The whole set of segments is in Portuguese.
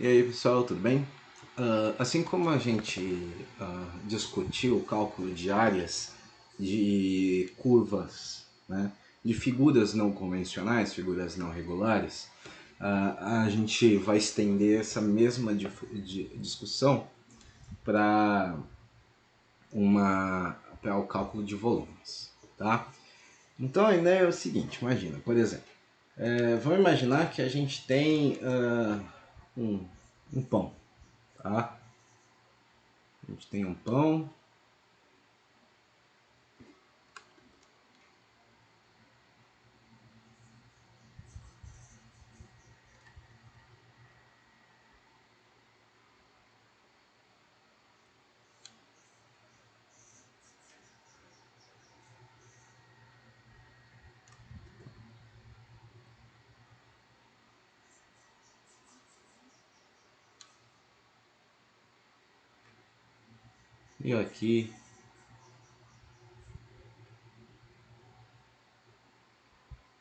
E aí pessoal, tudo bem? Assim como a gente discutiu o cálculo de áreas de curvas, né, de figuras não convencionais, figuras não regulares, a gente vai estender essa mesma discussão para o cálculo de volumes, tá? Então a ideia é o seguinte, imagina, por exemplo, vamos imaginar que a gente tem um pão, tá? A gente tem um pão. E aqui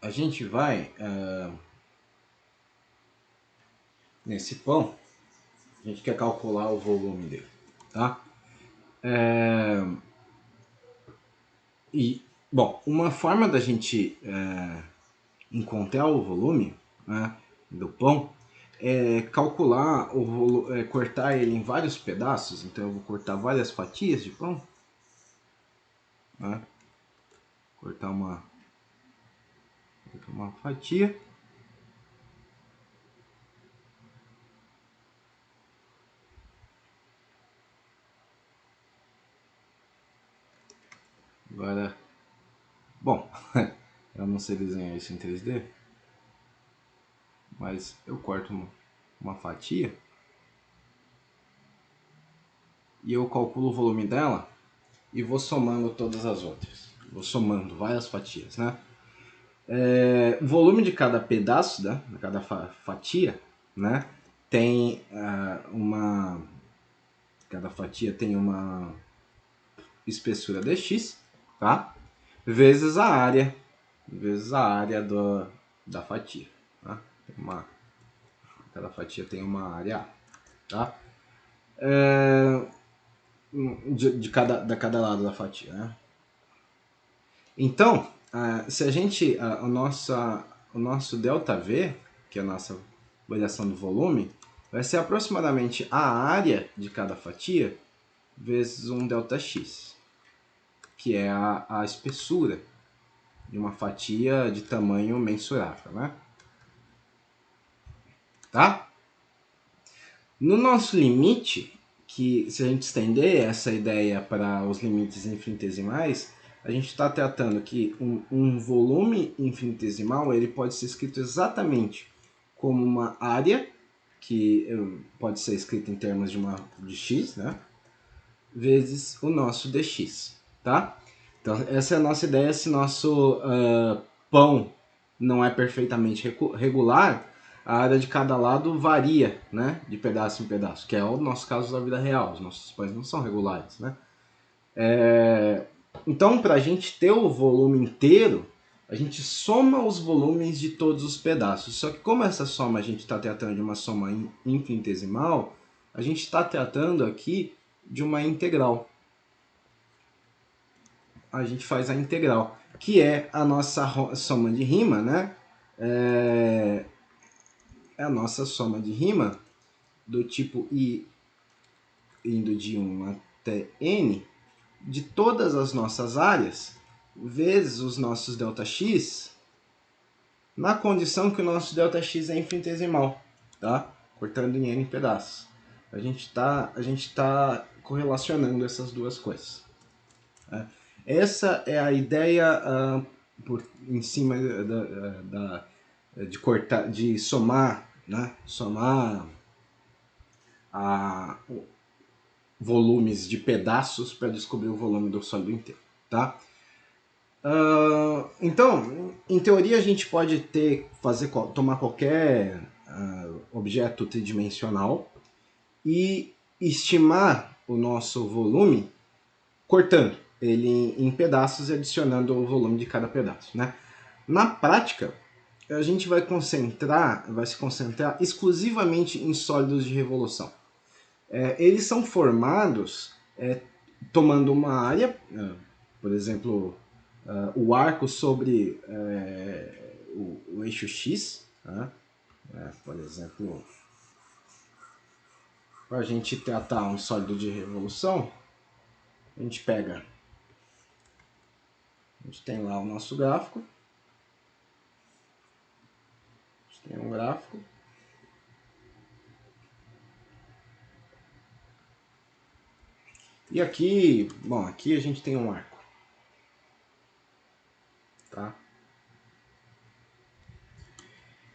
a gente vai nesse pão, a gente quer calcular o volume dele, tá? E, bom, uma forma da gente encontrar o volume, né, do pão é calcular o volume, cortar ele em vários pedaços. Então eu vou cortar várias fatias de pão, né? Cortar uma fatia. Agora, bom, eu não sei desenhar isso em 3D, mas eu corto uma fatia e eu calculo o volume dela e vou somando todas as outras. Vou somando várias fatias, né? O volume de cada pedaço, né, de cada fatia, né, tem uma... Cada fatia tem uma espessura dx, tá? Vezes a área da fatia. Tá? Cada fatia tem uma área A, tá? De cada lado da fatia, né? Então, se a gente, o nosso ΔV, que é a nossa variação do volume, vai ser aproximadamente a área de cada fatia vezes um ΔX, que é a espessura de uma fatia de tamanho mensurável, né? Tá? No nosso limite, que se a gente estender essa ideia para os limites infinitesimais, a gente está tratando que um volume infinitesimal ele pode ser escrito exatamente como uma área, que pode ser escrita em termos de x, né? Vezes o nosso dx, tá? Então essa é a nossa ideia. Se nosso pão não é perfeitamente regular, a área de cada lado varia, né, de pedaço em pedaço, que é o nosso caso da vida real. Os nossos pães não são regulares, né? Então, para a gente ter o volume inteiro, a gente soma os volumes de todos os pedaços. Só que como essa soma a gente está tratando de uma soma infinitesimal, a gente está tratando aqui de uma integral. A gente faz a integral, que é a nossa soma de rima, né? É a nossa soma de rima do tipo i indo de 1 até n, de todas as nossas áreas, vezes os nossos ΔX, na condição que o nosso ΔX é infinitesimal, tá? Cortando em n pedaços. A gente tá correlacionando essas duas coisas. Né? Essa é a ideia em cima de cortar, de somar, né? Somar volumes de pedaços para descobrir o volume do sólido inteiro, tá? Então, em teoria a gente pode tomar qualquer objeto tridimensional e estimar o nosso volume cortando ele em pedaços e adicionando o volume de cada pedaço, né? Na prática, a gente vai se concentrar exclusivamente em sólidos de revolução. Eles são formados tomando uma área, por exemplo, o arco sobre o eixo X, tá? Por exemplo, para a gente tratar um sólido de revolução, a gente tem lá o nosso gráfico, a gente tem um gráfico, e aqui, bom, aqui a gente tem um arco, tá?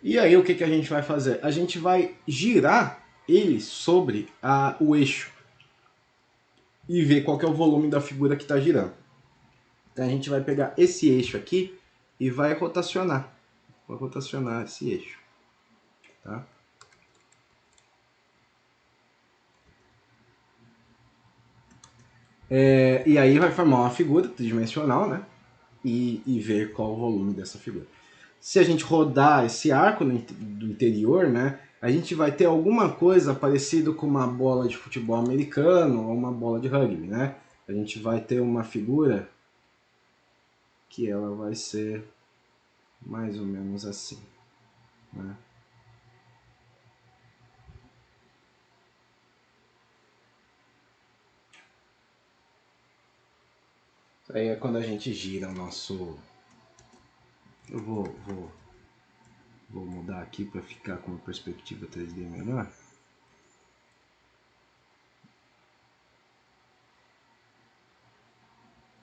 E aí o que a gente vai fazer? A gente vai girar ele sobre o eixo e ver qual que é o volume da figura que está girando. Então a gente vai pegar esse eixo aqui e vai rotacionar. Vou rotacionar esse eixo. Tá? E aí vai formar uma figura tridimensional, né? E ver qual o volume dessa figura. Se a gente rodar esse arco do interior, né? A gente vai ter alguma coisa parecida com uma bola de futebol americano ou uma bola de rugby, né? A gente vai ter uma figura que ela vai ser mais ou menos assim, né? Isso aí é quando a gente gira o nosso... Eu vou mudar aqui para ficar com uma perspectiva 3D melhor.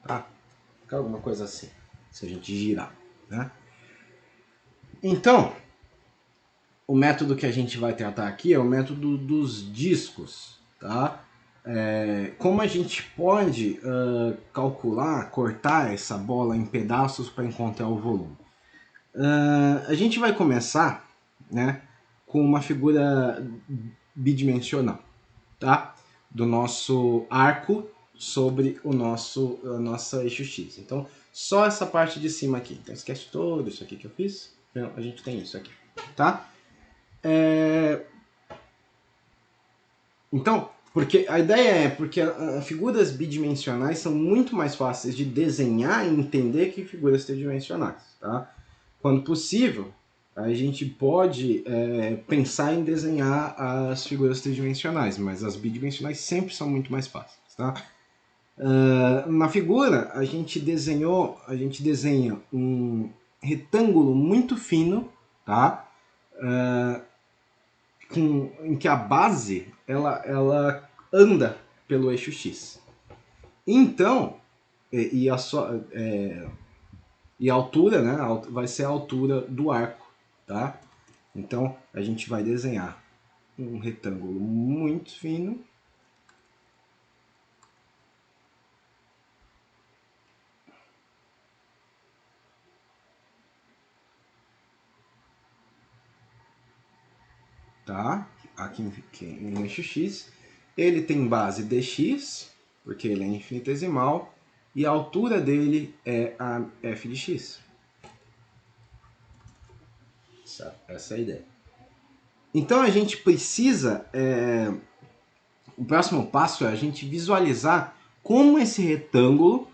Tá? Fica alguma coisa assim, se a gente girar, né? Então, o método que a gente vai tratar aqui é o método dos discos, tá? Como a gente pode calcular, cortar essa bola em pedaços para encontrar o volume? A gente vai começar, né, com uma figura bidimensional, tá? Do nosso arco sobre a nossa eixo X. Então, só essa parte de cima aqui. Então, esquece todo isso aqui que eu fiz. Então, a gente tem isso aqui, tá? Então, porque a ideia porque figuras bidimensionais são muito mais fáceis de desenhar e entender que figuras tridimensionais, tá? Quando possível, a gente pode pensar em desenhar as figuras tridimensionais, mas as bidimensionais sempre são muito mais fáceis, tá? Na figura, a gente desenha um retângulo muito fino, tá? Em que a base ela anda pelo eixo X. Então, e a altura, né, vai ser a altura do arco, tá? Então, a gente vai desenhar um retângulo muito fino. Tá? Aqui no eixo X. Ele tem base dx, porque ele é infinitesimal, e a altura dele é a f de x. Essa é a ideia. Então a gente precisa... o próximo passo é a gente visualizar como esse retângulo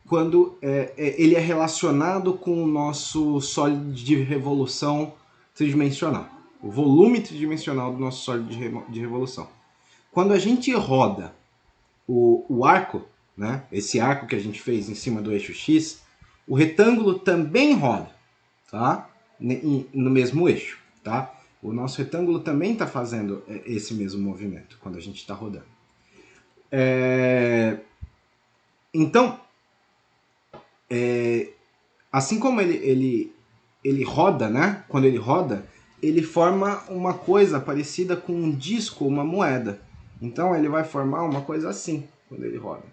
quando ele é relacionado com o nosso sólido de revolução tridimensional. O volume tridimensional do nosso sólido de revolução. Quando a gente roda o arco, né, esse arco que a gente fez em cima do eixo X, o retângulo também roda, tá? No mesmo eixo, tá? O nosso retângulo também está fazendo esse mesmo movimento quando a gente está rodando. Então, assim como ele roda, né? Quando ele roda, ele forma uma coisa parecida com um disco, uma moeda. Então ele vai formar uma coisa assim quando ele roda.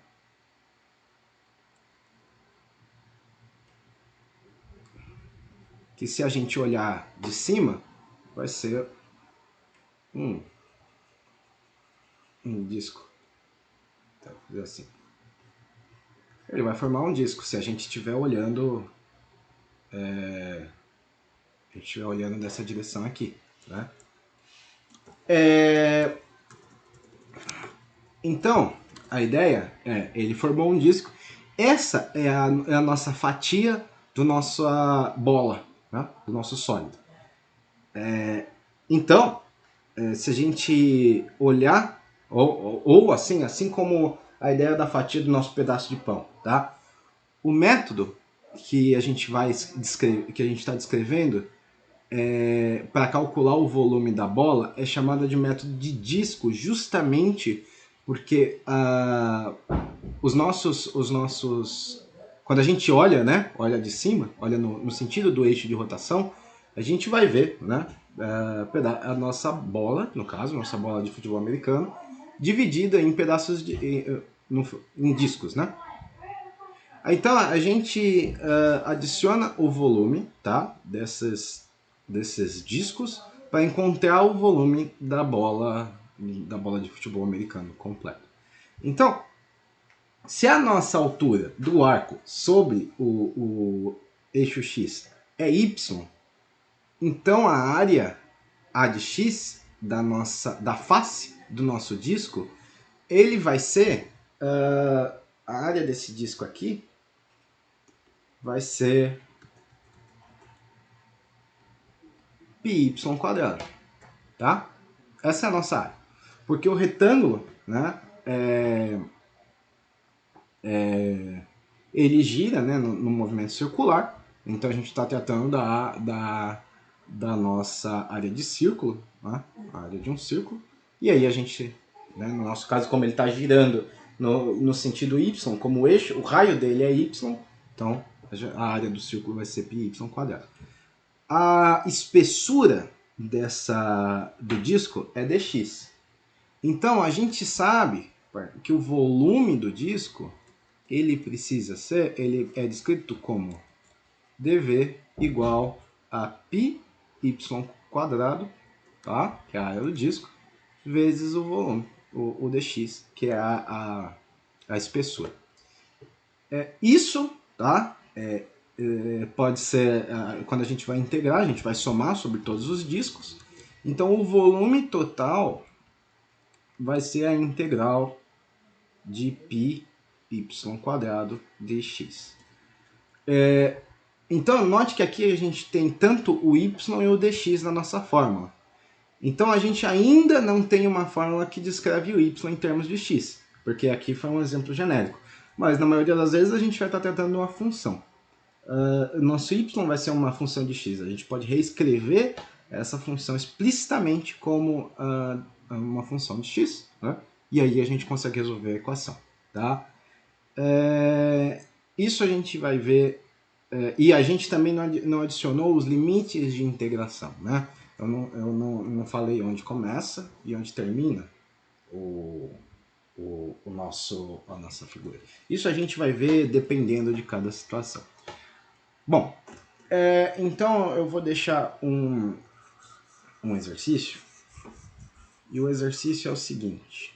Que se a gente olhar de cima, vai ser um disco. Então, vou fazer assim. Ele vai formar um disco se a gente estiver olhando a gente vai olhando nessa direção aqui, né? Então, a ideia é, ele formou um disco. Essa é a nossa fatia do nossa bola, né? Do nosso sólido. Então, se a gente olhar, ou assim como a ideia da fatia do nosso pedaço de pão, tá? O método que a gente está descrevendo para calcular o volume da bola é chamada de método de disco, justamente porque os nossos quando a gente olha, né, olha de cima, olha no sentido do eixo de rotação, a gente vai ver, né, a nossa bola, no caso, nossa bola de futebol americano, dividida em pedaços em discos, né? Então a gente adiciona o volume, tá, desses discos para encontrar o volume da bola de futebol americano completo. Então, se a nossa altura do arco sobre o eixo X é Y, então a área A de X da face do nosso disco, ele vai ser a área desse disco aqui vai ser πy², tá? Essa é a nossa área. Porque o retângulo, né, ele gira, né, no movimento circular, então a gente está tratando da nossa área de círculo, né, a área de um círculo, e aí a gente, né, no nosso caso, como ele está girando no sentido Y, como o eixo, o raio dele é Y, então a área do círculo vai ser πy². A espessura do disco é dx. Então a gente sabe que o volume do disco ele é descrito como dV igual a πy², tá? Que é a área do disco, vezes o volume, o dx, que é a espessura. Isso, tá? Pode ser, quando a gente vai integrar, a gente vai somar sobre todos os discos. Então o volume total vai ser a integral de πy² dx. Então note que aqui a gente tem tanto o y e o dx na nossa fórmula. Então a gente ainda não tem uma fórmula que descreve o y em termos de x, porque aqui foi um exemplo genérico. Mas na maioria das vezes a gente vai estar tratando uma função. Nosso y vai ser uma função de x. A gente pode reescrever essa função explicitamente como uma função de x, né? E aí a gente consegue resolver a equação. Tá? Isso a gente vai ver. E a gente também não adicionou os limites de integração. Né? Eu não falei onde começa e onde termina a nossa figura. Isso a gente vai ver dependendo de cada situação. Bom, então eu vou deixar um exercício. E o exercício é o seguinte.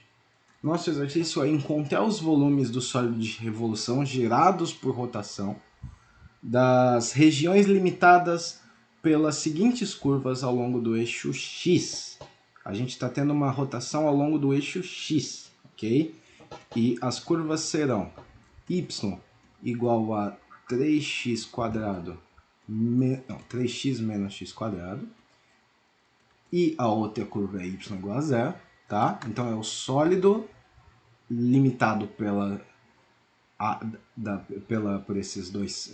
Nosso exercício é encontrar os volumes do sólido de revolução gerados por rotação das regiões limitadas pelas seguintes curvas ao longo do eixo X. A gente está tendo uma rotação ao longo do eixo X, ok? E as curvas serão y igual a 3x², 3x menos x², e a outra curva é y igual a 0, tá? Então é o sólido limitado por essas duas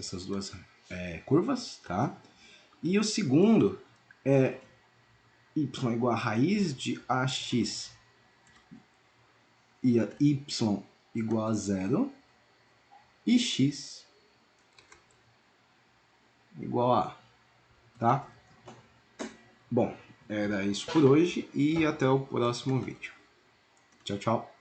curvas, tá? E o segundo é y igual a raiz de ax e a y igual a 0 e x igual a A, tá? Bom, era isso por hoje e até o próximo vídeo. Tchau, tchau.